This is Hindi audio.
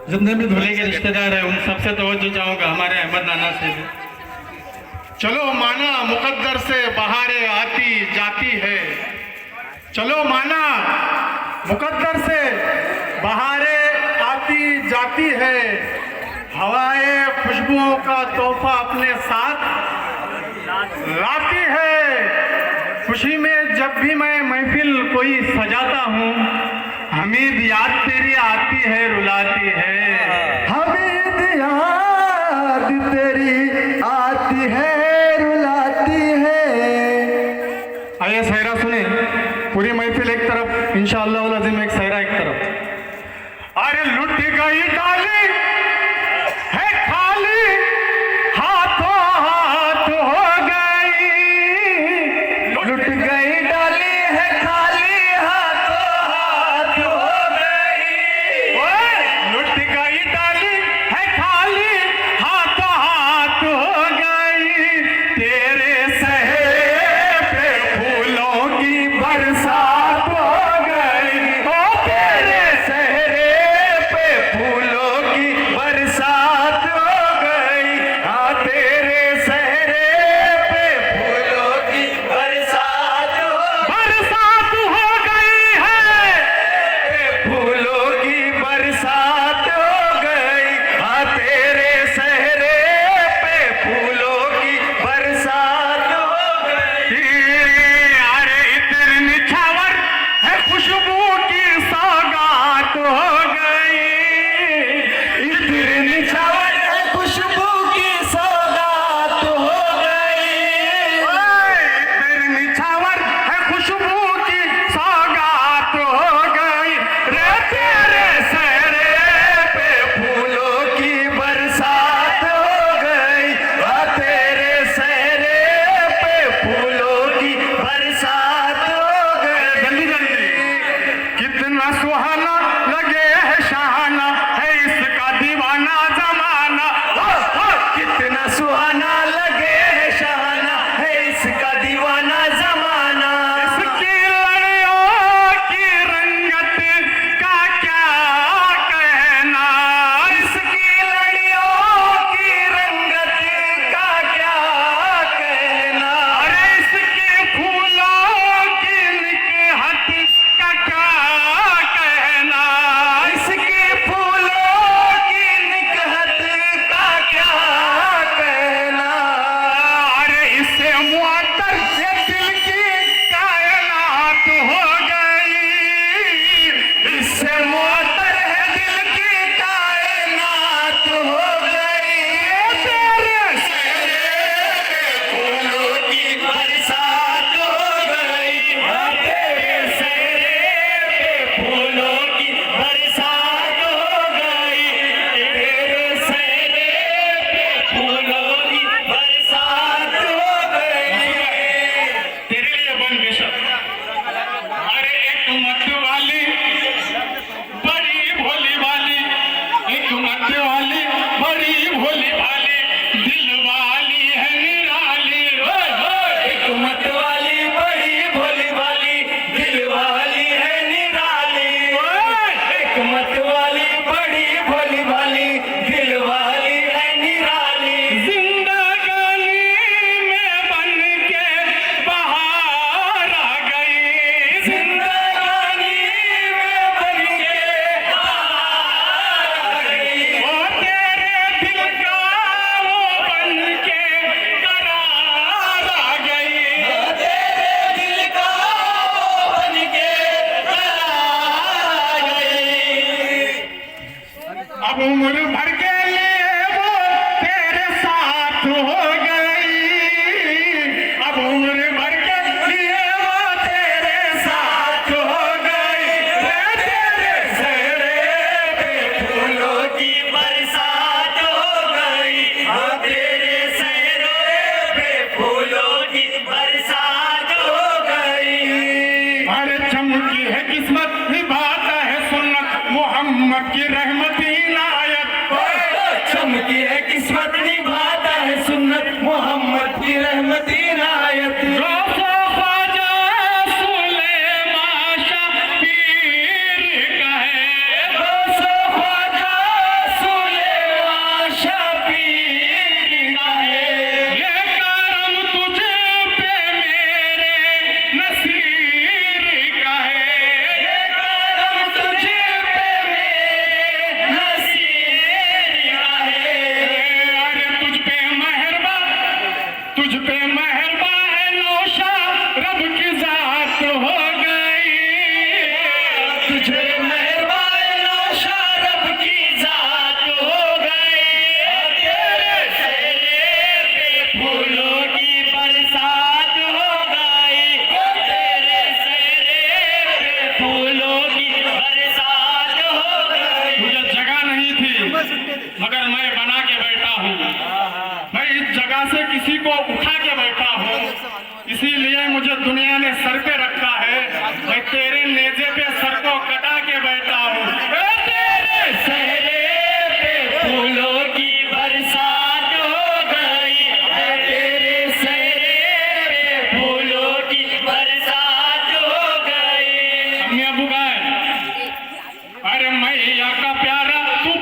जितने भी धुले के रिश्तेदार हैं उन सबसे तवज्जो चाहूँगा, हमारे अहमद नाना से भी। चलो माना मुकद्दर से बहारें आती जाती है, चलो माना मुकद्दर से बहारें आती जाती है, हवाएं खुशबुओं का तोहफा अपने साथ लाती है। खुशी में जब भी मैं महफिल कोई सजाता हूँ, हमीद याद तेरी आती है रुलाती है। हमीद याद तेरी आती है रुलाती है। आइए सहरा सुने, पूरी महफिल एक तरफ, इंशाअल्लाह वल अज़ीम एक सहरा एक तरफ। अरे लुट गई डाली है खाली, हाथों हाथ हो गई। लुट गई डाली है खाली, हाथों हाथ हो गई। ओए लुट गई डाली है खाली, हाथों हाथ हो गई। तेरे सहरे पे फूलों की बरसात हो गई। ओ तेरे सहरे पे फूलों की बरसात हो गई। हाँ तेरे सहरे पे फूलों की बरसात हो गई है। फूलों की बरसात हो गई। हाँ तेरे सहरे पे फूलों की बरसात हो गई। अरे इत्र निछावर है खुशबू की सौगात हो गई। इत्र निछावर है खुशबू की सौगात हो गई। इत्र निछावर है खुशबू की सौगात हो गई। रे तेरे सहरे पे फूलों की बरसात हो गई। हाँ तेरे सहरे पे फूलों की बरसात हो गई। जल्दी जल्दी, कितना सुहाना लगे है शाहाना है इसका दीवाना जमाना। कितना सुहाना लगे है शाहाना है इसका दीवाना जमाना। इसकी लड़ियों की रंगत का क्या कहना। इसकी लड़ियों की रंगत का क्या कहना। अरे इसके फूलों की निकहत का क्या कहना। इसके फूलों की निकहत का क्या कहना। अरे इससे मुअत्तर ये दिल की कायनात हो गई। इससे मुअत्तर है दिल की कायनात हो गई। तेरे फूलों की बरसात हो गई। हाँ तेरे सहरे पे फूलों की बरसात हो गई। तेरे सहरे पे फूलों की बरसात हो गई। तेरे लिए बन बेशक। अरे एक मत वाली बड़ी भोली वाली, एक मत वाली बड़ी भोली वाली, दिल वाली है निराली। ओए ओए एक मत वाली बड़ी भोली वाली, दिल वाली है निराली। एक मत वाली बड़ी भोली वाली, दिल वाली है निराली। जिंदगानी में बन के बाहर आ गई। जिंदगानी में बन के बाहर आ गई। ओ तेरे दिल का वो बन के करार आ गई। तेरे दिल का वो बन के करार आ गई। अब उम्र भर के लिए वो तेरे साथ हो गई। अब उम्र भर के लिए वो तेरे साथ हो गई। तेरे सहरे पे फूलों की बरसात हो गई। हाँ तेरे सहरे पे फूलों की बरसात हो गई। अरे चमकी है किस्मत, निभाता है सुन्नत, मोहम्मद की रहमत इनायत। चमकी है किस्मत, निभाता है सुन्नत, मोहम्मद की रहमत इनायत। रोज़ो ख्वाजा सुलेमान शाह पीर का है। रोज़ो ख्वाजा मगर मैं बना के बैठा हूँ। मैं इस जगह से किसी को उठा के बैठा हूँ, इसीलिए मुझे दुनिया ने सर पे रखा है। मैं तेरे नेजे पे सर को कटा के बैठा हूँ। तेरे सहरे पे फूलों की बरसात हो गई, तेरे सहरे पे फूलों की बरसात हो गई। अम्मी अबू गए, अरे मैया का प्यारा तू